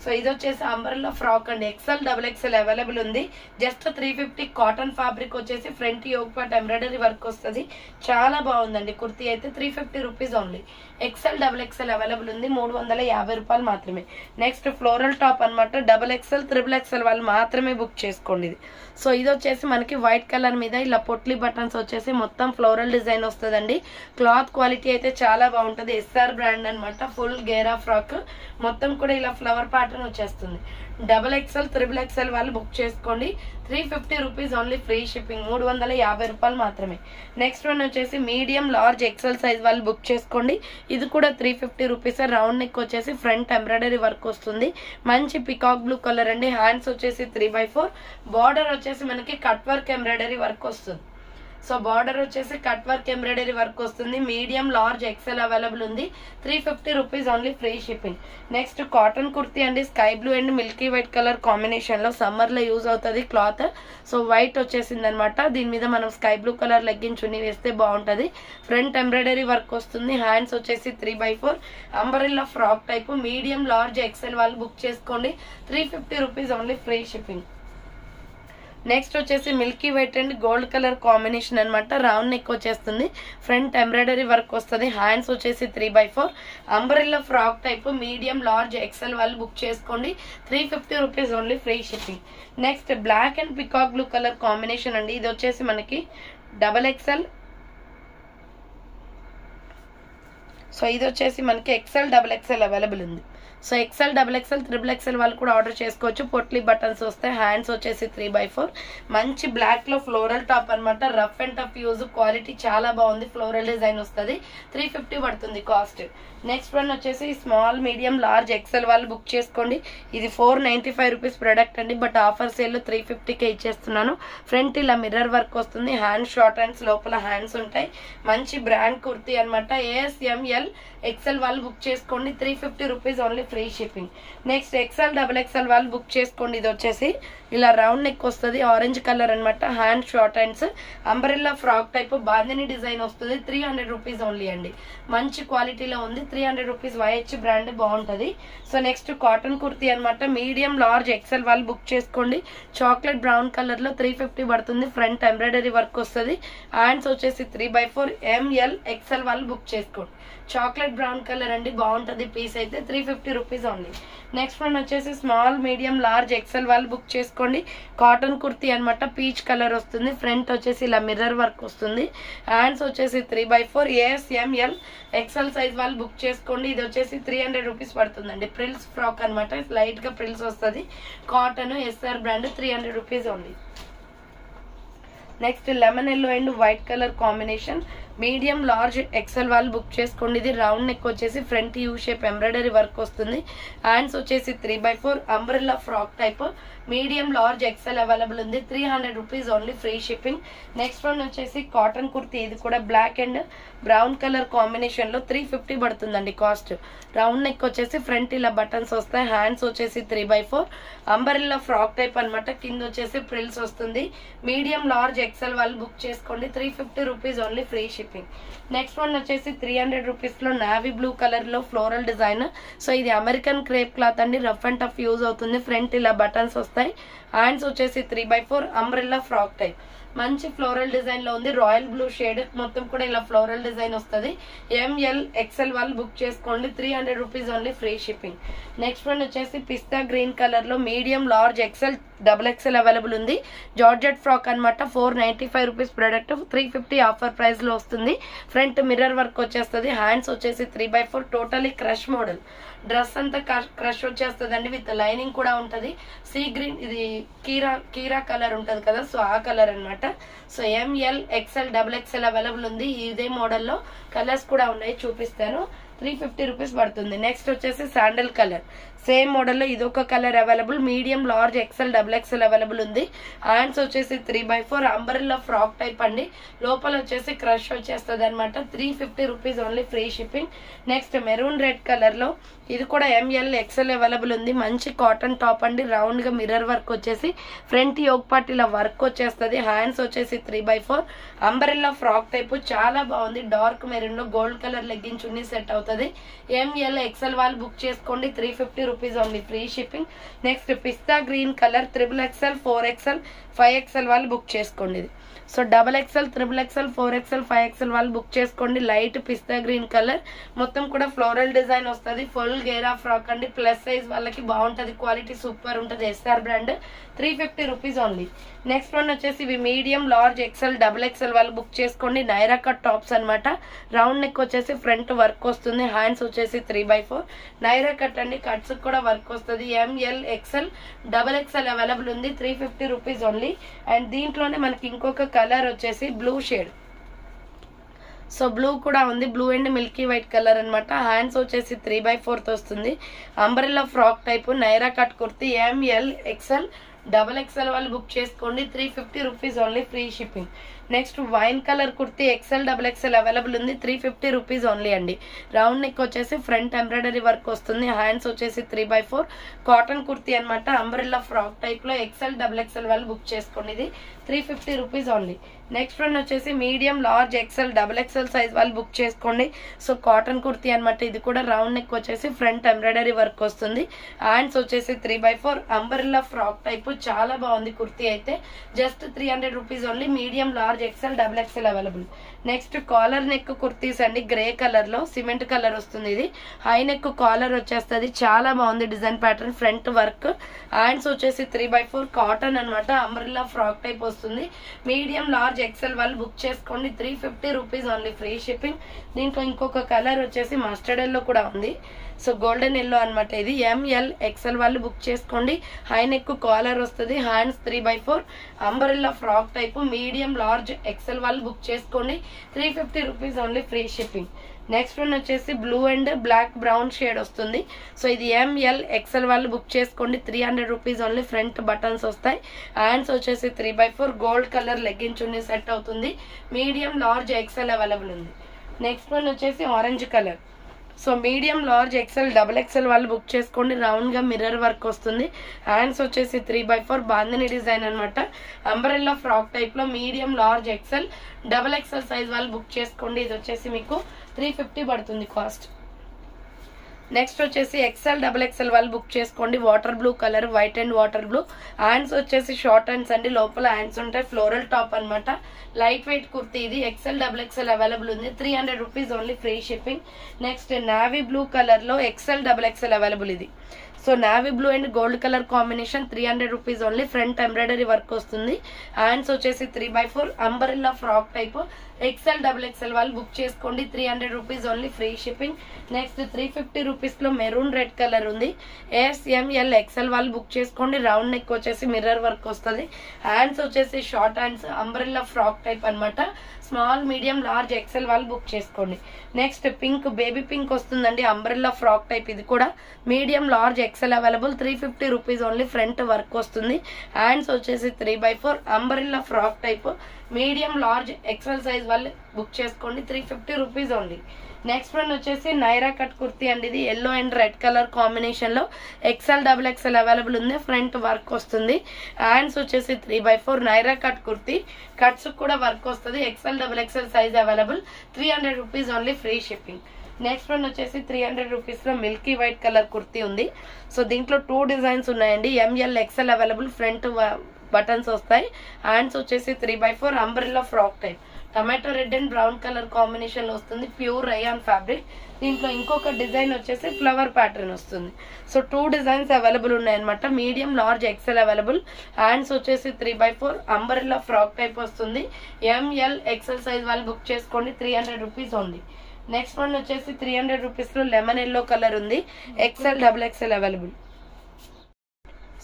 సో ఇది వచ్చేసి అంబ్రెల్లా ఫ్రాక్ అండి. ఎక్సెల్, డబల్ ఎక్సెల్ అవైలబుల్ ఉంది. జస్ట్ 350 కాటన్ ఫ్యాబ్రిక్ వచ్చేసి front yoke part embroidery work వస్తుంది. చాలా బాగుందండి కుర్తీ అయితే. 350 rupees only. XL, double XL available ఉంది. 350 రూపాయలు మాత్రమే. నెక్స్ట్ ఫ్లోరల్ టాప్ అనమాట. డబల్ ఎక్సెల్, త్రిబుల్ ఎక్సెల్ వాళ్ళు మాత్రమే బుక్ చేసుకోండి ఇది. సో ఇది వచ్చేసి మనకి వైట్ కలర్ మీద ఇలా పొట్లీ బటన్స్ వచ్చేసి మొత్తం ఫ్లోరల్ డిజైన్ వస్తుందండి. క్లాత్ క్వాలిటీ అయితే చాలా బాగుంటుంది. ఎస్ఆర్ బ్రాండ్ అనమాట. ఫుల్ గేరా ఫ్రాక్ మొత్తం కూడా ఇలా ఫ్లవర్ ప్యాటర్న్ వచ్చేస్తుంది. డబల్ ఎక్సెల్, త్రిబుల్ ఎక్సెల్ వాళ్ళు బుక్ చేసుకోండి. 350 రూపీస్ ఓన్లీ, ఫ్రీ షిప్పింగ్. 350 రూపాయలు మాత్రమే. నెక్స్ట్ వన్ వచ్చేసి మీడియం, లార్జ్, ఎక్సెల్ సైజ్ వాళ్ళు బుక్ చేసుకోండి. ఇది కూడా 350 రూపీస్. రౌండ్ నెక్ వచ్చేసి ఫ్రంట్ ఎంబ్రాయిడరీ వర్క్ వస్తుంది. మంచి పికాక్ బ్లూ కలర్ అండి. హ్యాండ్స్ వచ్చేసి 3/4. బార్డర్ వచ్చేసి మనకి కట్ వర్క్ ఎంబ్రాయిడరీ వర్క్ వస్తుంది. సో బార్డర్ వచ్చేసి కట్ వర్క్ ఎంబ్రాయిడరీ వర్క్ వస్తుంది. మీడియం, లార్జ్, ఎక్సెల్ అవైలబుల్ ఉంది. 350 rupees only, free shipping. Next cotton kurti అండి. Sky blue and milky white colour combination లో సమ్మర్ లో యూజ్ అవుతుంది క్లాత్. సో వైట్ వచ్చేసింది అనమాట. దీని మీద మనం స్కై బ్లూ కలర్ లెగ్గిన్ చున్నీ వేస్తే బాగుంటది. ఫ్రంట్ ఎంబ్రాయిడరీ వర్క్ వస్తుంది. హ్యాండ్స్ వచ్చేసి 3/4 umbrella frock type. Medium, large, XL వాళ్ళు బుక్ చేసుకోండి. 350 rupees only, free shipping. Next వచ్చేసి milky white and gold colour combination అనమాట. రౌండ్ నెక్ వచ్చేస్తుంది. ఫ్రంట్ ఎంబ్రాయిడరీ వర్క్ వస్తుంది. హ్యాండ్స్ వచ్చేసి 3/4 umbrella frock type. Medium, large, XL వాళ్ళు book చేసుకోండి. 350 rupees only, free shipping. Next black and peacock blue colour combination అండి. ఇది వచ్చేసి మనకి డబల్ ఎక్సెల్. సో ఇది వచ్చేసి మనకి ఎక్సెల్, డబల్ ఎక్సెల్ అవైలబుల్ ఉంది. So XL, double XL, triple XL వాళ్ళు కూడా ఆర్డర్ చేసుకోవచ్చు. పొట్లీ బటన్స్ వస్తాయి. హ్యాండ్స్ వచ్చేసి 3/4. మంచి బ్లాక్ లో ఫ్లోరల్ టాప్ అనమాట. Rough and tough use, quality చాలా బాగుంది. ఫ్లోరల్ డిజైన్ వస్తుంది. 350 పడుతుంది కాస్ట్. నెక్స్ట్ వన్ వచ్చేసి స్మాల్, మీడియం, లార్జ్, ఎక్సెల్ వాళ్ళు బుక్ చేసుకోండి. ఇది 495 రూపీస్ ప్రొడక్ట్ అండి. బట్ ఆఫర్ సేల్ 350కే ఇచ్చేస్తున్నాను. ఫ్రంట్ ఇలా మిర్రర్ వర్క్ వస్తుంది. హ్యాండ్ షార్ట్ హ్యాండ్స్, లోపల హ్యాండ్స్ ఉంటాయి. మంచి బ్రాండ్ కుర్తీ అనమాట. ASML ఎక్సెల్ వాళ్ళు బుక్ చేసుకోండి. 350 rupees only, free shipping. Next XL, double XL వాళ్ళు బుక్ చేసుకోండి. ఇది వచ్చేసి ఇలా రౌండ్ నెక్ వస్తుంది. ఆరెంజ్ కలర్ అనమాట. Hand short hands, umbrella frock type, bandhani design వస్తుంది. 300 రూపీస్ ఓన్లీ అండి. మంచి క్వాలిటీలో ఉంది. 300 రూపీస్. YH బ్రాండ్ బాగుంటది. సో నెక్స్ట్ కాటన్ కుర్తీ అనమాట. మీడియం, లార్జ్, ఎక్సెల్ వాళ్ళు బుక్ చేసుకోండి. చాక్లెట్ బ్రౌన్ కలర్ లో 350 పడుతుంది. ఫ్రంట్ ఎంబ్రాయిడరీ వర్క్ వస్తుంది. హ్యాండ్స్ వచ్చేసి 3/4 ML ఎక్సెల్ వాళ్ళు బుక్ చేసుకోండి. చాక్లెట్ బ్రౌన్ కలర్ అండి, బాగుంటది పీస్ అయితే. 350 రూపీస్ ఓన్లీ. నెక్స్ట్ వన్ వచ్చేసి స్మాల్, మీడియం, లార్జ్, ఎక్సెల్ వాళ్ళు బుక్ చేసుకోండి. కాటన్ కుర్తీ అనమాట. పీచ్ కలర్ వస్తుంది. ఫ్రంట్ వచ్చేసి ఇలా మిర్రర్ వర్క్ వస్తుంది. హ్యాండ్స్ వచ్చేసి 3/4 ASML ఎక్సెల్ సైజ్ వాళ్ళు బుక్ చేసుకోండి. ఇది వచ్చేసి 300 రూపీస్ పడుతుందండి. ప్రిల్స్ ఫ్రాక్ అనమాట. లైట్ గా ప్రిల్స్ వస్తుంది. Cotton, SR brand. 300 rupees only. Next lemon yellow and white colour combination. Medium, large, XL వాళ్ళు బుక్ చేసుకోండి. ఇది రౌండ్ నెక్ వచ్చేసి front U shape embroidery work వస్తుంది. హ్యాండ్స్ వచ్చేసి 3/4 umbrella frock type. Medium, large, XL available ఉంది. 300 rupees only, free shipping. Next one వచ్చేసి cotton kurti. ఇది కూడా black and brown colour combination లో 350 పడుతుందండి కాస్ట్. రౌండ్ నెక్ వచ్చేసి ఫ్రంట్ ఇలా బటన్స్ వస్తాయి. హ్యాండ్స్ వచ్చేసి 3/4 అంబ్రెల్లా ఫ్రాక్ టైప్ అనమాట. కింద వచ్చేసి ప్రిల్స్ వస్తుంది. మీడియం, లార్జ్, ఎక్సెల్ వాళ్ళు బుక్ చేసుకోండి. 350 rupees only, free shipping. Next one వచ్చేసి 300 రూపీస్ లో నావీ బ్లూ కలర్ లో ఫ్లోరల్ డిజైన్. సో ఇది అమెరికన్ క్రేప్ క్లాత్ అండి. రఫ్ అండ్ టఫ్ యూజ్ అవుతుంది. ఫ్రంట్ ఇలా బటన్స్ వస్తాయి. హ్యాండ్స్ వచ్చేసి 3/4 అంబ్రెల్లా ఫ్రాక్ టైప్. మంచి ఫ్లోరల్ డిజైన్ లో ఉంది. రాయల్ బ్లూ షేడ్ మొత్తం కూడా ఇలా ఫ్లోరల్ డిజైన్ వస్తుంది. ML ఎక్సెల్ వాళ్ళు బుక్ చేసుకోండి. 300 rupees only, free shipping. Next one వచ్చేసి పిస్తా గ్రీన్ కలర్ లో medium, large, XL, double XL available ఉంది. జార్జెట్ ఫ్రాక్ అనమాట. 495 రూపీస్ ప్రొడక్ట్. 350 ఆఫర్ ప్రైస్ లో వస్తుంది. ఫ్రంట్ మిర్రర్ వర్క్ వచ్చేస్తుంది. హ్యాండ్స్ వచ్చేసి 3/4 టోటలీ క్రష్ మోడల్. డ్రెస్ అంతా క్రష్ వచ్చేస్తుందండి. విత్ లైనింగ్ కూడా ఉంటది. సీ గ్రీన్, ఇది కీరా కలర్ ఉంటది కదా, సో ఆ కలర్ అనమాట. So ML XL XXL available ఉంది. ఇదే మోడల్లో కలర్స్ కూడా ఉన్నాయి, చూపిస్తాను. 350 రూపీస్ పడుతుంది. నెక్స్ట్ వచ్చేసి శాండల్ కలర్, సేమ్ మోడల్లో ఇదొక colour available. Medium large XL XXL available ఉంది. హ్యాండ్స్ వచ్చేసి 3/4 అంబరెల్లా ఫ్రాక్ టైప్ అండి. లోపల వచ్చేసి క్రష్ వచ్చేస్తుంది అనమాట. 350 rupees only, free shipping. Next maroon red colour లో ఇది కూడా ML XL అవైలబుల్ ఉంది. మంచి కాటన్ టాప్ అండి. రౌండ్ గా మిర్రర్ వర్క్ వచ్చేసి ఫ్రంట్ యోక్ పార్ట్ ఇలా వర్క్ వచ్చేస్తుంది. హ్యాండ్స్ వచ్చేసి 3/4 అంబరెల్లా ఫ్రాక్ టైప్, చాలా బాగుంది. డార్క్ మెరూన్ లో గోల్డ్ కలర్ లెగ్గిన్ చున్నీ సెట్ అవుతుంది. ML XL వాళ్ళు బుక్ చేసుకోండి, 350 rupees only, free shipping. Next pista green colour, XXL 4XL 5XL వాళ్ళు బుక్ చేసుకోండి. ఇది so XXL XXL 4XL 5XL వాళ్ళు బుక్ చేసుకోండి. లైట్ పిస్తా గ్రీన్ కలర్, మొత్తం కూడా ఫ్లోరల్ డిజైన్ వస్తుంది. ఫుల్ గేరా ఫ్రాక్ అండి. ప్లస్ సైజ్ వాళ్ళకి బాగుంటది, క్వాలిటీ సూపర్ ఉంటుంది. SR brand, 350 rupees only. Next one వచ్చేసి ఇవి మీడియం లార్జ్ XL XXL వాళ్ళు బుక్ చేసుకోండి. నైరా కట్ టాప్స్ అనమాట. రౌండ్ నెక్ వచ్చేసి ఫ్రంట్ వర్క్ వస్తుంది. హ్యాండ్స్ వచ్చేసి 3/4 నైరా కట్ అండి. కట్స్ కూడా వర్క్ వస్తుంది. ML XL XXL అవైలబుల్ ఉంది, 350 రూపీస్ ఓన్లీ. అండ్ దీంట్లోనే మనకి ఇంకొక కలర్ వచ్చేసి బ్లూ షేడ్. సో బ్లూ కూడా ఉంది, blue and milky white colour అనమాట. హ్యాండ్స్ వచ్చేసి 3/4 వస్తుంది. Umbrella frock type Naira cut kurti. ML XL XXL వాళ్ళు బుక్ చేసుకోండి, 350 rupees only, free shipping. Next wine colour kurti XL XXL available ఉంది, 350 రూపీస్ ఓన్లీ అండి. రౌండ్ నెక్ వచ్చేసి ఫ్రంట్ ఎంబ్రాయిడరీ వర్క్ వస్తుంది. Hands వచ్చేసి 3/4 కాటన్ కుర్తీ అనమాట. అంబ్రెల్లా ఫ్రాక్ టైప్ లో XL XXL వాళ్ళు బుక్ చేసుకోండి. ఇది 350 రూపీస్ ఓన్లీ. నెక్స్ట్ వన్ వచ్చేసి medium large XL XXL size వాళ్ళు బుక్ చేసుకోండి. సో కాటన్ కుర్తీ అనమాట. ఇది కూడా రౌండ్ నెక్ వచ్చేసి ఫ్రంట్ ఎంబ్రాయిడరీ వర్క్ వస్తుంది. హ్యాండ్స్ వచ్చేసి 3/4 అంబ్రెల్లా ఫ్రాక్ టైప్, చాలా బాగుంది కుర్తీ అయితే. Just 300 rupees only. Medium large XL XXL available. Next collar neck kurtis అండి. గ్రే కలర్ లో సిమెంట్ కలర్ వస్తుంది. ఇది హై నెక్ కాలర్ వచ్చేస్తుంది, చాలా బాగుంది design pattern, front work. Hands వచ్చేసి 3/4 కాటన్ అనమాట. అంబ్రెల్లా ఫ్రాక్ టైప్ వస్తుంది. మీడియం లార్జ్ XL వాళ్ళు బుక్ చేసుకోండి, 350 రూపీస్ ఓన్లీ, ఫ్రీ షిప్పింగ్. దీంట్లో ఇంకొక కలర్ వచ్చేసి మస్టర్డ్ ఎల్లో కూడా ఉంది. సో గోల్డెన్ ఎల్లో అనమాట. ఇది ML XL వాళ్ళు బుక్ చేసుకోండి. హై నెక్ కాలర్ వస్తుంది. Hands 3/4 umbrella frock type. Medium large XL వాళ్ళు బుక్ చేసుకోండి, 350 rupees only, free shipping. Next one వచ్చేసి blue and black brown shade వస్తుంది. సో ఇది ML XL వాళ్ళు బుక్ చేసుకోండి, 300 రూపీస్ ఓన్లీ. ఫ్రంట్ బటన్స్ వస్తాయి. హ్యాండ్స్ వచ్చేసి 3/4 గోల్డ్ కలర్ లెగ్గిన్ చున్నీ సెట్ అవుతుంది. మీడియం లార్జ్ XL అవైలబుల్ ఉంది. నెక్స్ట్ వన్ వచ్చేసి orange colour. So medium large XL XXL వాళ్ళు బుక్ చేసుకోండి. రౌండ్ గా మిర్రర్ వర్క్ వస్తుంది. హ్యాండ్స్ వచ్చేసి 3/4 బాందిని డిజైన్ అనమాట. అంబ్రెల్లా ఫ్రాక్ టైప్ లో medium large XL XXL size వాళ్ళు బుక్ చేసుకోండి. ఇది వచ్చేసి మీకు 350 పడుతుంది కాస్ట్. నెక్స్ట్ వచ్చేసి XL XXL వాళ్ళు బుక్ చేసుకోండి. Water blue colour, white and water blue. Hands వచ్చేసి షార్ట్ హ్యాండ్స్ అండి. లోపల హ్యాండ్స్ ఉంటాయి. ఫ్లోరల్ టాప్ అనమాట. Light weight kurti. ఇది XL XXL అవైలబుల్ ఉంది, 300 rupees only, free shipping. Next navy blue colour లో XL XXL అవైలబుల్. ఇది so navy blue and gold colour combination, 300 rupees only. Front embroidery work వస్తుంది. Hands వచ్చేసి 3/4 umbrella frock type. XL XXL వాళ్ళు book చేసుకోండి, 300 rupees only, free shipping. Next 350 rupees లో maroon red colour ఉంది. SML XL వాళ్ళు book చేసుకోండి. Round neck వచ్చేసి mirror work వస్తుంది. హ్యాండ్స్ వచ్చేసి short hands, umbrella frock type అనమాట. స్మాల్ మీడియం లార్జ్ XL వాళ్ళు బుక్ చేసుకోండి. నెక్స్ట్ పింక్, బేబీ పింక్ వస్తుందండి. Umbrella frock type. ఇది కూడా medium large XL available, 350 rupees only. Front work వస్తుంది. హ్యాండ్స్ వచ్చేసి 3/4 umbrella frock type. Medium large XL size వాళ్ళు book చేసుకోండి, 350 రూపీస్ ఓన్లీ. నెక్స్ట్ వన్ వచ్చేసి నైరా కట్ కుర్తీ అండి. ఇది yellow and red colour combination లో XL XXL అవైలబుల్ ఉంది. ఫ్రంట్ వర్క్ వస్తుంది. హ్యాండ్స్ వచ్చేసి 3/4 నైరా కట్ కుర్తీ. కట్స్ కూడా వర్క్ వస్తుంది. XL XXL size available, 300 rupees only, free shipping. Next one వచ్చేసి 300 రూపీస్ లో మిల్కీ వైట్ కలర్ కుర్తీ ఉంది. సో దీంట్లో 2 డిజైన్స్ ఉన్నాయండి. ML XL available. Front buttons వస్తాయి. హ్యాండ్స్ వచ్చేసి 3/4 umbrella frock type. Tomato red and brown colour combination లో వస్తుంది. Pure rayon fabric. దీంట్లో ఇంకొక డిజైన్ వచ్చేసి ఫ్లవర్ ప్యాటర్న్ వస్తుంది. సో 2 డిజైన్స్ అవైలబుల్ ఉన్నాయన్నమాట. Medium large XL available. Hands వచ్చేసి 3/4 అంబ్రెల్లా ఫ్రాక్ టైప్ వస్తుంది. ML XL సైజ్ వాళ్ళు బుక్ చేసుకోండి, 300 రూపీస్ ఓన్లీ. నెక్స్ట్ వన్ వచ్చేసి 300 రూపీస్ లో లెమన్ ఎల్లో కలర్ ఉంది. XL XXL available.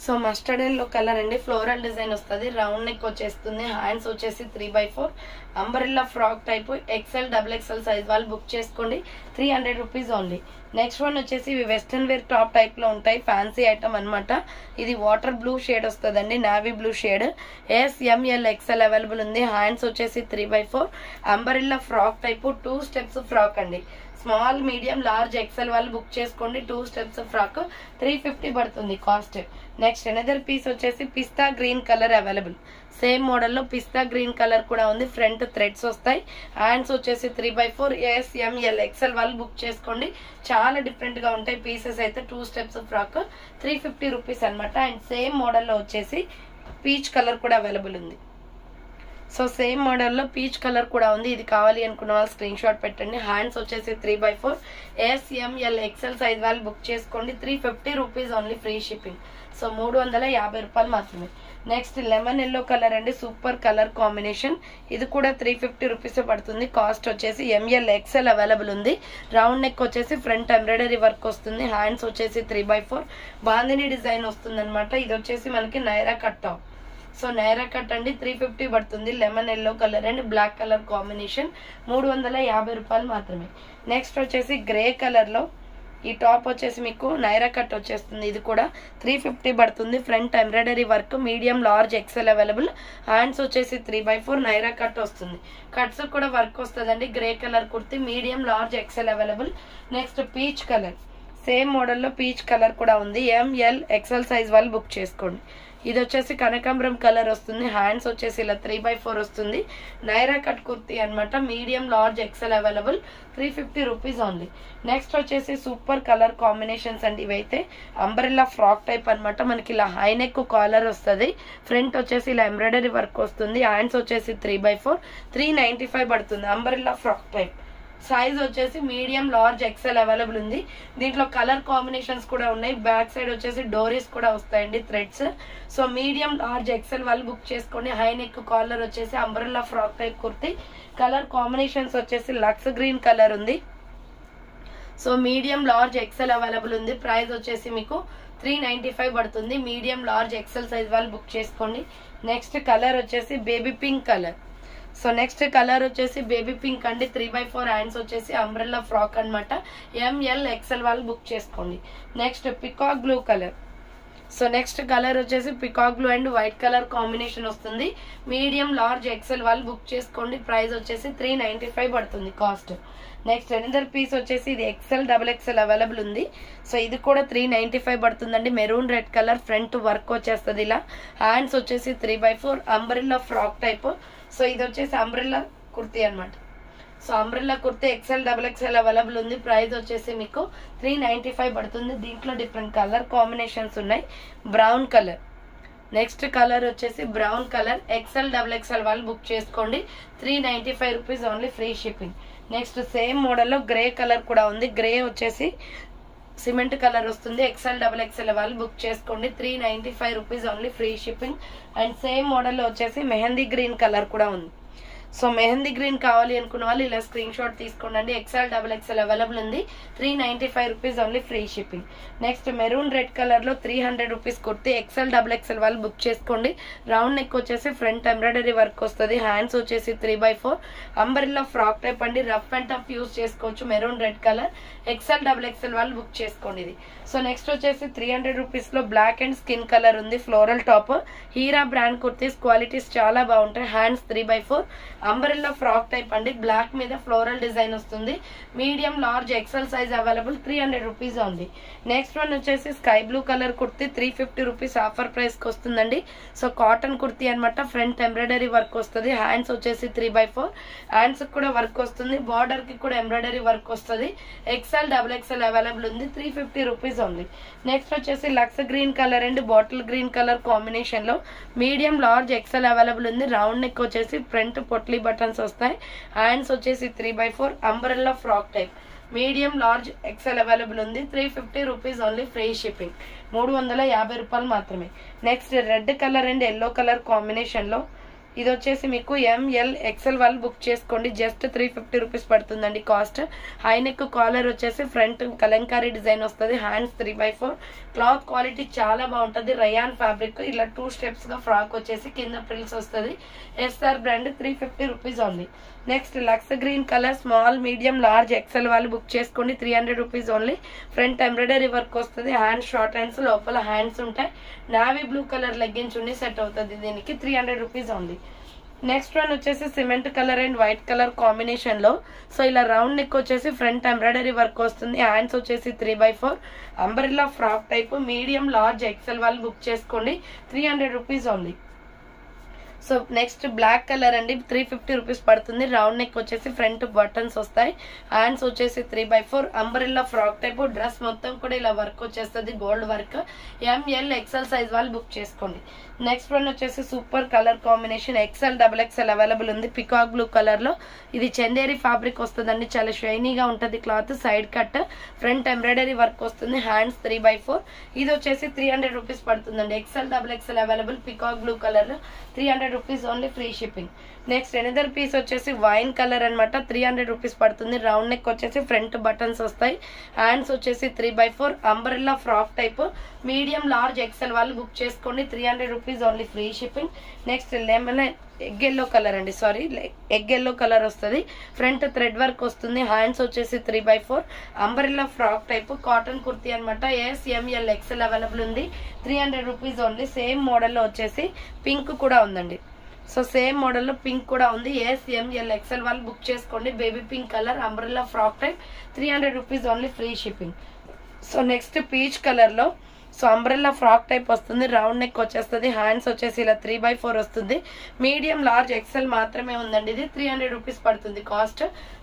So mustard yellow colour అండి, ఫ్లోరల్ డిజైన్ వస్తుంది, రౌండ్ నెక్ వచ్చేస్తుంది, హ్యాండ్స్ వచ్చేసి 3/4 umbrella frock type, XL XXL size వాళ్ళు బుక్ చేసుకోండి, 300 రూపీస్ ఓన్లీ. నెక్స్ట్ వన్ వచ్చేసి ఇవి వెస్టర్న్ వేర్ టాప్ టైప్ లో ఉంటాయి, ఫ్యాన్సీ ఐటమ్ అనమాట. ఇది వాటర్ బ్లూ షేడ్ వస్తుందండి, navy blue shade, S M L XL available ఉంది. హ్యాండ్స్ వచ్చేసి 3/4 umbrella frock type, 2 steps frock అండి. స్మాల్ మీడియం లార్జ్ XL వాళ్ళు బుక్ చేసుకోండి, 2 స్టెప్స్ ఫ్రాక్ 350 పడుతుంది కాస్ట్. నెక్స్ట్ అనదర్ పీస్ వచ్చేసి పిస్తా green colour available, same model లో pista green colour కూడా ఉంది, ఫ్రంట్ థ్రెడ్స్ వస్తాయి, హ్యాండ్స్ వచ్చేసి 3/4 S M L XL వాళ్ళు బుక్ చేసుకోండి. చాలా డిఫరెంట్ గా ఉంటాయి పీసెస్ అయితే, 2 స్టెప్స్ ఫ్రాక్ 350 రూపీస్ అనమాట. అండ్ సేమ్ మోడల్ లో వచ్చేసి పీచ్ కలర్ కూడా అవైలబుల్ ఉంది. సో సేమ్ మోడల్లో పీచ్ కలర్ కూడా ఉంది, ఇది కావాలి అనుకున్న వాళ్ళు స్క్రీన్ షాట్ పెట్టండి. హ్యాండ్స్ వచ్చేసి 3/4 S M L XL size వాళ్ళు బుక్ చేసుకోండి, 350 rupees only, free shipping. So 350 రూపాయలు మాత్రమే. నెక్స్ట్ లెమన్ ఎల్లో కలర్ అండి, సూపర్ కలర్ కాంబినేషన్, ఇది కూడా 350 రూపీస్ పడుతుంది, కాస్ట్ వచ్చేసి ML XL అవైలబుల్ ఉంది. రౌండ్ నెక్ వచ్చేసి ఫ్రంట్ ఎంబ్రాయిడరీ వర్క్ వస్తుంది, హ్యాండ్స్ వచ్చేసి 3/4 బాందిని డిజైన్ వస్తుంది అనమాట. ఇది వచ్చేసి మనకి Naira cut top. So Naira cut అండి 350 పడుతుంది, lemon yellow colour and black colour combination, 350 రూపాయలు మాత్రమే. నెక్స్ట్ వచ్చేసి గ్రే కలర్ లో ఈ టాప్ వచ్చేసి మీకు నైరా కట్ వచ్చేస్తుంది, ఇది కూడా 350 పడుతుంది, front embroidery work, medium large XL available, hands వచ్చేసి 3/4 నైరా కట్ వస్తుంది, కట్స్ కూడా వర్క్ వస్తుందండి. Grey colour kurti, medium large XL available. Next peach colour, same మోడల్లో పీచ్ కలర్ కూడా ఉంది, ML XL సైజ్ వాళ్ళు బుక్ చేసుకోండి. ఇది వచ్చేసి కనకాంబరం కలర్ వస్తుంది, హ్యాండ్స్ వచ్చేసి ఇలా 3/4 వస్తుంది, నైరా కట్ కుర్తి అనమాట, medium large XL available, 350 rupees only. Next వచ్చేసి సూపర్ కలర్ కాంబినేషన్స్ అండి, ఇవైతే అంబ్రెల్లా ఫ్రాక్ టైప్ అనమాట, మనకి ఇలా హై నెక్ కాలర్ వస్తుంది, ఫ్రంట్ వచ్చేసి ఇలా ఎంబ్రాయిడరీ వర్క్ వస్తుంది, హ్యాండ్స్ వచ్చేసి 3/4 395 పడుతుంది, అంబ్రెల్లా ఫ్రాక్ టైప్. సైజ్ వచ్చేసి మీడియం లార్జ్ XL అవైలబుల్ ఉంది, దీంట్లో కలర్ కాంబినేషన్స్ కూడా ఉన్నాయి, బ్యాక్ సైడ్ వచ్చేసి డోరీస్ కూడా వస్తాయండి, threads. So medium large XL వాళ్ళు బుక్ చేసుకోండి. హై నెక్ కాలర్ వచ్చేసి umbrella frock type kurti, colour combinations వచ్చేసి లక్స్ గ్రీన్ కలర్ ఉంది. So medium large XL available ఉంది, ప్రైస్ వచ్చేసి మీకు 395 పడుతుంది, మీడియం లార్జ్ XL సైజ్ వాళ్ళు బుక్ చేసుకోండి. నెక్స్ట్ కలర్ వచ్చేసి baby pink colour. So next colour వచ్చేసి బేబీ పింక్ అండి, 3/4 హ్యాండ్స్ వచ్చేసి అంబ్రెల్లా ఫ్రాక్ అనమాట, ML XL వాళ్ళు బుక్ చేసుకోండి. Next peacock blue colour. So next colour వచ్చేసి peacock blue and white colour combination వస్తుంది, మీడియం లార్జ్ XL వాళ్ళు బుక్ చేసుకోండి, ప్రైస్ వచ్చేసి 395 పడుతుంది కాస్ట్. నెక్స్ట్ అనదర్ పీస్ వచ్చేసి ఇది XL XXL అవైలబుల్ ఉంది, సో ఇది కూడా 395 పడుతుందండి, maroon red colour, front work వచ్చేస్తుంది ఇలా, హ్యాండ్స్ వచ్చేసి 3/4 అంబ్రెల్లా ఫ్రాక్ టైప్. సో ఇది వచ్చేసి అంబ్రెల్లా కుర్తీ అనమాట. So umbrella kurti XL XXL available ఉంది, ప్రైస్ వచ్చేసి మీకు 395 పడుతుంది. దీంట్లో డిఫరెంట్ కలర్ కాంబినేషన్స్ ఉన్నాయి, బ్రౌన్ కలర్. నెక్స్ట్ కలర్ వచ్చేసి బ్రౌన్ కలర్, XL XXL వాళ్ళు బుక్ చేసుకోండి, 395 rupees only, free shipping. Next same మోడల్లో గ్రే కలర్ కూడా ఉంది, గ్రే వచ్చేసి సిమెంట్ కలర్ వస్తుంది, XL XXL వాళ్ళు బుక్ చేసుకోండి, 395 rupees only, free shipping. And same మోడల్లో వచ్చేసి మెహందీ గ్రీన్ కలర్ కూడా ఉంది. సో మెహందీ గ్రీన్ కావాలి అనుకున్న వాళ్ళు ఇలా స్క్రీన్ షాట్ తీసుకోండి, XL XXL అవైలబుల్ ఉంది, 395 rupees only, free shipping. Next maroon red colour లో 300 రూపీస్ కుర్తి, XL XXL వాళ్ళు బుక్ చేసుకోండి. రౌండ్ నెక్ వచ్చేసి ఫ్రంట్ ఎంబ్రాయిడరీ వర్క్ వస్తుంది, హ్యాండ్స్ వచ్చేసి 3/4 అంబ్రెల్లా ఫ్రాక్ టైప్ అండి, రఫ్ అండ్ టఫ్ యూస్ చేసుకోవచ్చు, maroon red colour, XL XXL వాళ్ళు బుక్ చేసుకోండి ఇది. సో నెక్స్ట్ వచ్చేసి 300 రూపీస్ లో బ్లాక్ అండ్ స్కిన్ కలర్ ఉంది, floral top, Heera brand kurtis, qualities చాలా బాగుంటాయి, హ్యాండ్స్ 3/4 అంబ్రెల్లా ఫ్రాక్ టైప్ అండి, బ్లాక్ మీద ఫ్లోరల్ డిజైన్ వస్తుంది, medium large XL size available, 300 rupees ఉంది. నెక్స్ట్ వన్ వచ్చేసి sky blue colour kurti, 350 rupees offer price కి వస్తుందండి. సో కాటన్ కుర్తీ అనమాట, ఫ్రంట్ ఎంబ్రాయిడరీ వర్క్ వస్తుంది, హ్యాండ్స్ వచ్చేసి 3/4 హ్యాండ్స్ కూడా వర్క్ వస్తుంది, బార్డర్ కి కూడా ఎంబ్రాయిడరీ వర్క్ వస్తుంది, XL XXL అవైలబుల్ ఉంది, 350 రూపీస్ ఉంది. నెక్స్ట్ వచ్చేసి Lux green colour and bottle green colour combination లో మీడియం లార్జ్ XL అవైలబుల్ ఉంది, రౌండ్ నెక్ వచ్చేసి ఫ్రంట్ పొట్లీ బటన్స్ వస్తాయి, హ్యాండ్స్ వచ్చేసి 3/4 umbrella frock type, medium large XL available ఉంది, 350 రూపీస్ ఓన్లీ, ఫ్రీ షిప్పింగ్, 350 రూపాయలు మాత్రమే. Next red colour and yellow colour combination లో ఇది వచ్చేసి మీకు ఎంఎల్ ఎక్సెల్ వాళ్ళు బుక్ చేసుకోండి. జస్ట్ 350 రూపీస్ పడుతుందండి కాస్ట్. హై నెక్ కాలర్ వచ్చేసి ఫ్రంట్ కలంకారీ డిజైన్ వస్తుంది. హ్యాండ్స్ 3/4. క్లాత్ క్వాలిటీ చాలా బాగుంటుంది. Rayon fabric. ఇలా 2 స్టెప్స్ గా ఫ్రాక్ వచ్చేసి కింద ప్రిల్స్ వస్తుంది. S R brand 350 rupees only. Next lux green colour small medium large XL వాళ్ళు బుక్ చేసుకోండి. 300 rupees only. Front embroidery work వస్తుంది. హ్యాండ్స్ షార్ట్ హ్యాండ్స్, లోపల హ్యాండ్స్ ఉంటాయి. నావీ బ్లూ కలర్ లెగ్గిన్స్ ఉండి సెట్ అవుతుంది. దీనికి 300 రూపీస్ ఓన్లీ. నెక్స్ట్ వన్ వచ్చేసి cement colour and white colour combination లో. సో ఇలా రౌండ్ నెక్ వచ్చేసి ఫ్రంట్ ఎంబ్రాయిడరీ వర్క్ వస్తుంది. హ్యాండ్స్ వచ్చేసి 3/4 umbrella frock type medium large XL వాళ్ళు బుక్ చేసుకోండి. 300 rupees only. So next black colour అండి, 350 రూపీస్ పడుతుంది. రౌండ్ నెక్ వచ్చేసి ఫ్రంట్ బటన్స్ వస్తాయి. హ్యాండ్స్ వచ్చేసి 3/4 అంబ్రెల్లా ఫ్రాక్ టైప్. డ్రెస్ మొత్తం కూడా ఇలా వర్క్ వచ్చేస్తుంది, gold work. M L XL size వాళ్ళు బుక్ చేసుకోండి. నెక్స్ట్ వన్ వచ్చేసి super colour combination XL XXL available ఉంది. పికాక్ బ్లూ కలర్ లో. ఇది చందేరి ఫ్యాబ్రిక్ వస్తుందండి. చాలా షైనీగా ఉంటది cloth. Side cut, front embroidery work వస్తుంది. హ్యాండ్స్ 3/4. ఇది వచ్చేసి 300 రూపీస్ పడుతుందండి. XXL available peacock blue colour లో. 300 rupees only, free shipping. Next another piece వచ్చేసి వైన్ కలర్ అనమాట. 300 రూపీస్ పడుతుంది. రౌండ్ నెక్ వచ్చేసి ఫ్రంట్ బటన్స్ వస్తాయి. హ్యాండ్స్ వచ్చేసి 3/4 umbrella frock type medium large XL వాళ్ళు బుక్ చేసుకోండి. 300 rupees only, free shipping. Next lemon egg yellow colour అండి, sorry egg yellow colour వస్తుంది. ఫ్రంట్ థ్రెడ్ వర్క్ వస్తుంది. హ్యాండ్స్ వచ్చేసి 3/4 umbrella frock type cotton kurti అనమాట. SML XL available ఉంది. 300 rupees only. Same మోడల్లో వచ్చేసి పింక్ కూడా ఉందండి. సో సేమ్ మోడల్లో పింక్ కూడా ఉంది. SML XL వాళ్ళు బుక్ చేసుకోండి. Baby pink colour umbrella frock type. 300 rupees only, free shipping. So next peach colour లో. సో అంబ్రెల్లా ఫ్రాక్ టైప్ వస్తుంది. రౌండ్ నెక్ వచ్చేస్తుంది. హ్యాండ్స్ వచ్చేసి ఇలా 3/4 వస్తుంది. మీడియం లార్జ్ ఎక్సెల్ మాత్రమే ఉందండి. ఇది 300 రూపీస్ పడుతుంది cost,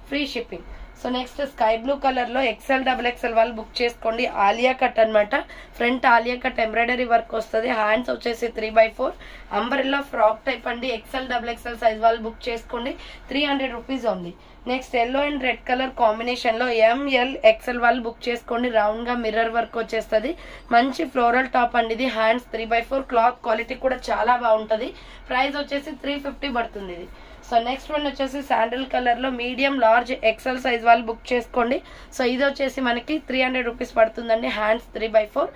free shipping. So next sky blue colour లో XXL వాళ్ళు బుక్ చేసుకోండి. ఆలియా కట్ అనమాట. Front Alia cut embroidery work వస్తుంది. హ్యాండ్స్ వచ్చేసి 3/4 అంబ్రెల్లా ఫ్రాక్ టైప్ అండి. XXL సైజ్ వాళ్ళు బుక్ చేసుకోండి. 300 rupees only. Next yellow and red colour combination లో ML XL వాళ్ళు బుక్ చేసుకోండి. రౌండ్ గా మిర్రర్ వర్క్ వచ్చేస్తుంది. మంచి ఫ్లోరల్ టాప్ అండి ఇది. హ్యాండ్స్ 3/4. క్లాత్ క్వాలిటీ కూడా చాలా బాగుంటది. ప్రైస్ వచ్చేసి 350 పడుతుంది ఇది. సో నెక్స్ట్ వన్ వచ్చేసి శాండిల్ కలర్ లో మీడియం లార్జ్ ఎక్సెల్ సైజ్ వాళ్ళు బుక్ చేసుకోండి. సో ఇది వచ్చేసి మనకి 300 రూపీస్ పడుతుందండి. Hands 3/4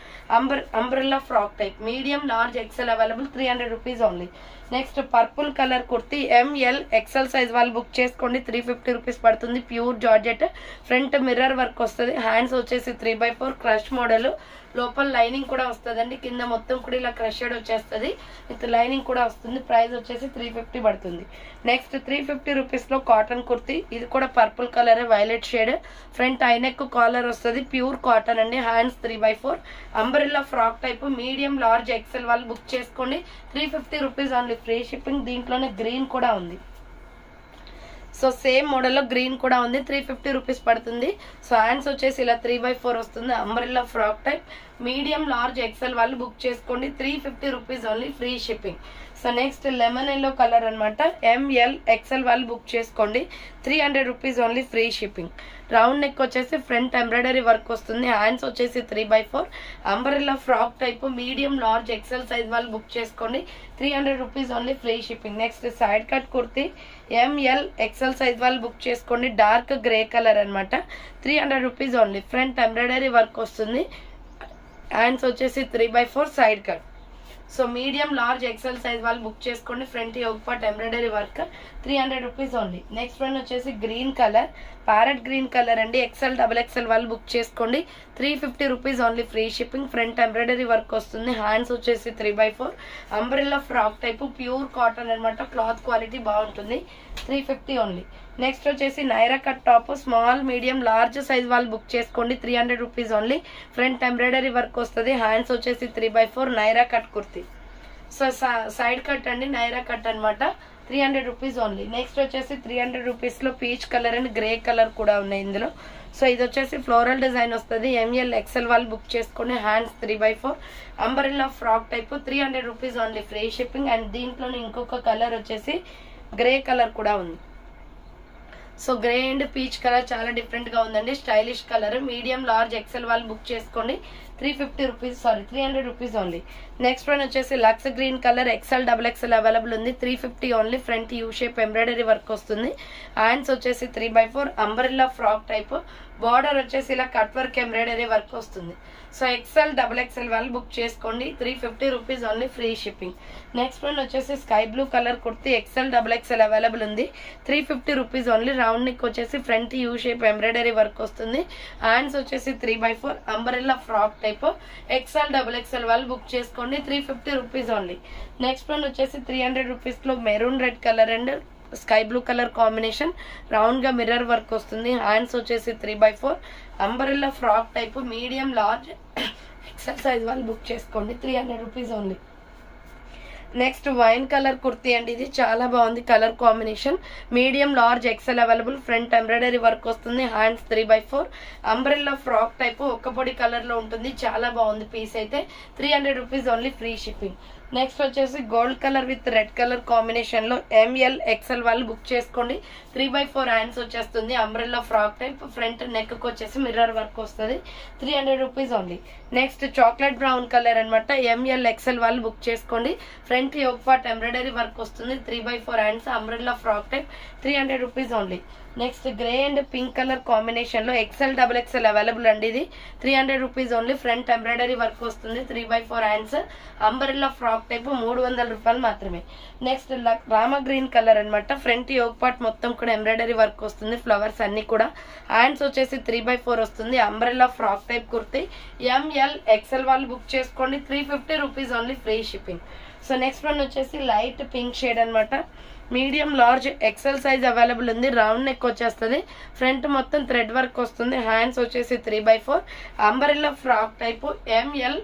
umbrella frock type medium large XL available. 300 rupees only. Next purple colour kurti ML XL size వాళ్ళు బుక్ చేసుకోండి. 350 రూపీస్ పడుతుంది. Pure georgette. Front mirror work వస్తుంది. హ్యాండ్స్ వచ్చేసి 3/4 క్రష్ మోడల్. లోపల లైనింగ్ కూడా వస్తుందండి. కింద మొత్తం కూడా ఇలా క్రషెడ్ వచ్చేస్తుంది. విత్ లైనింగ్ కూడా వస్తుంది. ప్రైస్ వచ్చేసి 350 పడుతుంది. నెక్స్ట్ 350 రూపీస్ లో కాటన్ కుర్తీ. ఇది కూడా purple colour, violet shade. Front high neck collar వస్తుంది. ప్యూర్ కాటన్ అండి. Hands 3/4 umbrella frock type medium large XL వాళ్ళు బుక్ చేసుకోండి. 350 రూపీస్ ఓన్లీ, ఫ్రీ షిప్పింగ్. దీంట్లోనే గ్రీన్ కూడా ఉంది. సో సేమ్ మోడల్లో గ్రీన్ కూడా ఉంది. 350 రూపీస్ పడుతుంది. సో హ్యాండ్స్ వచ్చేసి ఇలా 3/4 వస్తుంది. Umbrella frock type medium large XL వాళ్ళు బుక్ చేసుకోండి. 350 rupees only, free shipping. So next lemon yellow colour అనమాట. ML XL వాళ్ళు బుక్ చేసుకోండి. 300 rupees only, free shipping. Round neck వచ్చేసి ఫ్రంట్ ఎంబ్రాయిడరీ వర్క్ వస్తుంది. హ్యాండ్స్ వచ్చేసి 3/4 umbrella frock type medium large XL size వాళ్ళు book చేసుకోండి. 300 rupees only, free shipping. Next side cut kurti ML XL size వాళ్ళు book చేసుకోండి. Dark grey colour అనమాట. 300 rupees only. Front embroidery work వస్తుంది. Hands వచ్చేసి 3/4 side cut. So medium large XL size వాళ్ళు book చేసుకోండి. Front yoke part embroidery work. 300 rupees only. Next one వచ్చేసి green colour, parrot green colour అండి. XXL వాళ్ళు book చేసుకోండి. 350 rupees only, free shipping. Front embroidery work వస్తుంది. Hands వచ్చేసి 3/4 umbrella frock type pure cotton అనమాట. Cloth quality బాగుంటుంది. 350 only. Next వచ్చేసి Naira cut top small medium large size వాళ్ళు బుక్ చేసుకోండి. 300 rupees only. Front embroidery work వస్తుంది. హ్యాండ్స్ వచ్చేసి 3/4 Naira cut kurti. So side cut అండి, నైరా కట్ అనమాట. 300 రూపీస్ ఓన్లీ. నెక్స్ట్ వచ్చేసి 300 రూపీస్ లో peach colour and grey colour కూడా ఉన్నాయి ఇందులో. సో ఇది వచ్చేసి ఫ్లోరల్ డిజైన్ వస్తుంది. ML XL వాళ్ళు బుక్ చేసుకోండి. Hands 3/4 umbrella frock type. 300 rupees only, free shipping. And దీంట్లోనే ఇంకొక కలర్ వచ్చేసి గ్రే కలర్ కూడా ఉంది. So grey and peach colour చాలా డిఫరెంట్ గా ఉందండి, stylish colour. Medium large XL వాళ్ళు బుక్ చేసుకోండి. 350 rupees, sorry 300 rupees only. Next one వచ్చేసి Lux green colour, XL double XL available ఉంది. 350 only. Front U shape embroidery work వస్తుంది. Hands వచ్చేసి 3/4 umbrella frock type. Border వచ్చేసి ఇలా కట్ వర్క్ ఎంబ్రాయిడరీ వర్క్ వస్తుంది. So XL double XL వాళ్ళు book చేసుకోండి. 350 rupees only, free shipping. Next one వచ్చేసి sky blue colour kurti, XL double XL available ఉంది. 350 rupees only. Round neck వచ్చేసి front U shape embroidery work వస్తుంది. Hands వచ్చేసి 3/4 umbrella frock type. XL double XL వాళ్ళు book చేసుకోండి. 350 rupees only. Next one వచ్చేసి 300 rupees లో maroon red colour and sky blue colour combination, round గా mirror work వస్తుంది. Hands వచ్చేసి 3/4 umbrella frock type. Medium large XL size వాళ్ళు book చేసుకోండి. 300 rupees only. Next wine colour kurti అండి, ఇది చాలా బాగుంది colour combination. Medium large XL available. Front embroidery work వస్తుంది. హ్యాండ్స్ 3/4 అంబ్రెల్లా ఫ్రాక్ టైప్, ఒక్క పొడి కలర్ లో ఉంటుంది. చాలా బాగుంది పీస్ అయితే. 300 rupees only, free shipping. Next వచ్చేసి gold colour with red colour combination లో ML XL వాళ్ళు బుక్ చేసుకోండి. 3/4 హ్యాండ్స్ వచ్చేస్తుంది. Umbrella frock type. Front neck కు వచ్చేసి మిర్రర్ వర్క్ వస్తుంది. 300 rupees only. Next chocolate brown colour అనమాట. ML XL వాళ్ళు బుక్ చేసుకోండి. Front yoke part embroidery work వస్తుంది. 3/4 hands umbrella frock type. 300 rupees only. Next grey and pink colour combination లో XL double XL available అండి. ఇది 300 rupees only. Front embroidery work వస్తుంది. 3/4 hands umbrella frock type. 300 రూపాయలు మాత్రమే. Next Rama green colour అనమాట. Front yoke part మొత్తం కూడా embroidery work వస్తుంది. ఫ్లవర్స్ అన్ని కూడా. హ్యాండ్స్ వచ్చేసి 3/4 వస్తుంది. Umbrella frock type kurti. ML XL వాళ్ళు బుక్ చేసుకోండి. 350 rupees only, free shipping. So next one వచ్చేసి లైట్ పింక్ షేడ్ అనమాట. Medium large XL size available ఉంది. రౌండ్ నెక్ వచ్చేస్తుంది. ఫ్రంట్ మొత్తం థ్రెడ్ వర్క్ వస్తుంది. హ్యాండ్స్ వచ్చేసి 3/4 umbrella frock type. ML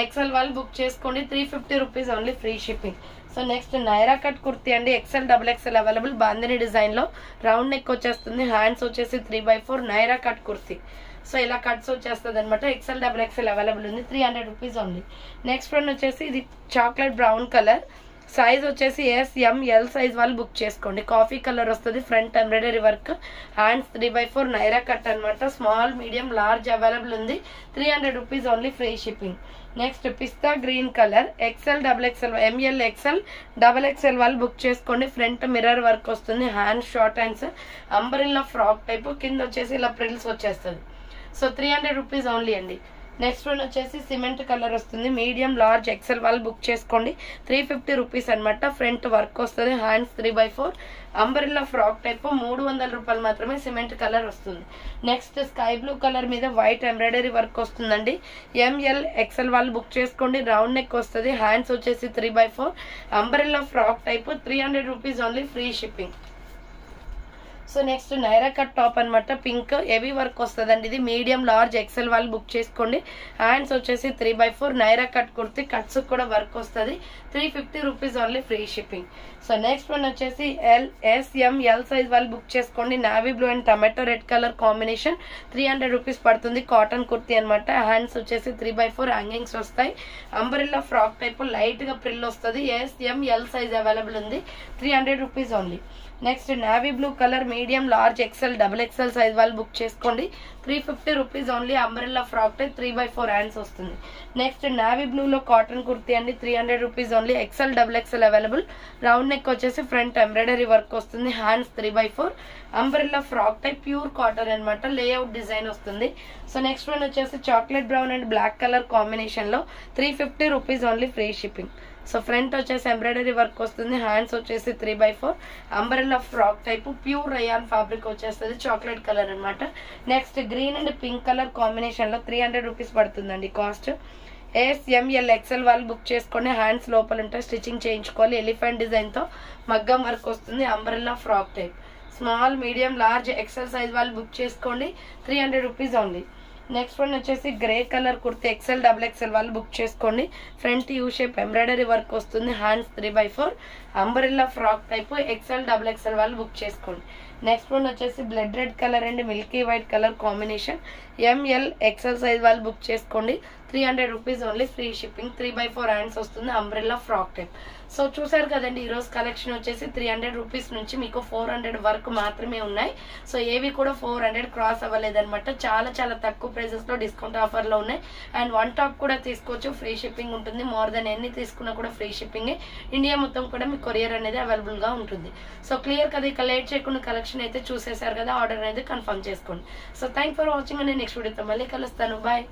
XL వాళ్ళు బుక్ చేసుకోండి. 350 rupees only, free shipping. So next Naira cut kurti అండి. XL double XL available. Bandhani design లో రౌండ్ నెక్ వచ్చేస్తుంది. హ్యాండ్స్ వచ్చేసి 3/4 నైరా కట్ కుర్తీ. సో ఇలా కట్స్ వచ్చేస్తుంది అనమాట. ఎక్సెల్ డబుల్ ఎక్సెల్ అవైలబుల్ ఉంది. 300 రూపీస్ ఓన్లీ. నెక్స్ట్ వన్ వచ్చేసి ఇది చాక్లెట్ బ్రౌన్ కలర్. సైజ్ వచ్చేసి SML సైజ్ వాళ్ళు బుక్ చేసుకోండి. కాఫీ కలర్ వస్తుంది. Front embroidery work. Hands 3/4 Naira cut అనమాట. స్మాల్ మీడియం లార్జ్ అవైలబుల్ ఉంది. 300 rupees only, free shipping. Next pista green colour. XL double XL ML XL double XL వాళ్ళు book చేసుకోండి. Front mirror work వస్తుంది. Hands short hands umbrella frock type. కింద వచ్చేసి ఇలా frills వచ్చేస్తుంది. So 300 rupees only అండి. Next one వచ్చేసి సిమెంట్ కలర్ వస్తుంది. మీడియం లార్జ్ ఎక్సెల్ వాళ్ళు బుక్ చేసుకోండి. 350 రూపీస్ అనమాట. ఫ్రంట్ వర్క్ వస్తుంది. Hands 3/4 umbrella frock type. 300 రూపాయలు మాత్రమే. సిమెంట్ కలర్ వస్తుంది. నెక్స్ట్ స్కై బ్లూ కలర్ మీద వైట్ ఎంబ్రాయిడరీ వర్క్ వస్తుందండి. ML XL వాళ్ళు బుక్ చేసుకోండి. రౌండ్ నెక్ వస్తుంది. హ్యాండ్స్ వచ్చేసి 3/4 umbrella frock type. 300 rupees only, free shipping. So next Naira cut top అనమాట. పింక్ హెవీ వర్క్ వస్తుందండి. ఇది మీడియం లార్జ్ ఎక్సెల్ వాళ్ళు బుక్ చేసుకోండి. హ్యాండ్స్ వచ్చేసి 3/4 నైరా కట్ కుర్తి. కట్స్ కూడా వర్క్ వస్తుంది. 350 rupees only, free shipping. So next one వచ్చేసి SML సైజ్ వాళ్ళు బుక్ చేసుకోండి. Navy blue and tomato red colour combination. 300 rupees పడుతుంది. కాటన్ కుర్తి అనమాట. హ్యాండ్స్ వచ్చేసి 3/4 హ్యాంగింగ్స్ వస్తాయి. Umbrella frock type. లైట్ గా ప్రిల్ వస్తుంది. SML సైజ్ అవైలబుల్ ఉంది. 300 rupees only. Next navy blue colour medium large XL double XL size వాళ్ళు book చేసుకోండి. 350 rupees only. Umbrella frock type. 3/4 hands వస్తుంది. నెక్స్ట్ నావీ బ్లూ లో cotton kurti అండి. 300 rupees only. XL double XL available. Round neck వచ్చేసి front embroidery work వస్తుంది. Hands 3/4 umbrella frock type. Pure cotton అనమాట. Layout design వస్తుంది. So next one వచ్చేసి chocolate brown and black colour combination లో 350 rupees only, free shipping. So front వచ్చేసి embroidery work వస్తుంది. Hands వచ్చేసి 3/4 umbrella frock type. Pure rayon fabric వచ్చేస్తుంది. Chocolate colour అనమాట. Next green and pink colour combination లో 300 rupees పడుతుందండి cost. SML XL వాళ్ళు book చేసుకోండి. హ్యాండ్స్ లోపల ఉంటాయి. స్టిచ్చింగ్ చేయించుకోవాలి. ఎలిఫెంట్ డిజైన్ తో మగ్గం వర్క్ వస్తుంది. Umbrella frock type. Small medium large XL size వాళ్ళు బుక్ చేసుకోండి. 300 రూపీస్ ఓన్లీ. నెక్స్ట్ వన్ వచ్చేసి grey colour kurti. XL double XL వాళ్ళు బుక్ చేసుకోండి. Front U shape embroidery work వస్తుంది. Hands 3/4 umbrella frock type. XL double XL వాళ్ళు book చేసుకోండి. Next one వచ్చేసి blood red colour and milky white colour combination. ML XL size వాళ్ళు book చేసుకోండి. 300 rupees only, free shipping. 3/4 hands వస్తుంది. Umbrella frock type. So చూసారు కదండి, ఈరోజు collection వచ్చేసి 300 రూపీస్ నుంచి మీకు 400 వరకు మాత్రమే ఉన్నాయి. సో ఏవి కూడా 400 క్రాస్ అవ్వలేదన్నమాట. చాలా చాలా తక్కువ ప్రైసెస్ లో డిస్కౌంట్ ఆఫర్ లో ఉన్నాయి. అండ్ వన్ టాప్ కూడా తీసుకోవచ్చు, ఫ్రీ షిప్పింగ్ ఉంటుంది. మోర్ దెన్ ఎన్ని తీసుకున్నా కూడా ఫ్రీ షిప్పింగ్. ఇండియా మొత్తం కూడా మీకు కొరియర్ అనేది అవైలబుల్ గా ఉంటుంది. సో క్లియర్ కదా, ఇక లేట్ చేయకుండా కలెక్షన్ అయితే చూసేసారు కదా, ఆర్డర్ అనేది కన్ఫర్మ్ చేసుకోండి. So thank for watching. నేను నెక్స్ట్ వీడియోతో మళ్ళీ కలుస్తాను. బాయ్.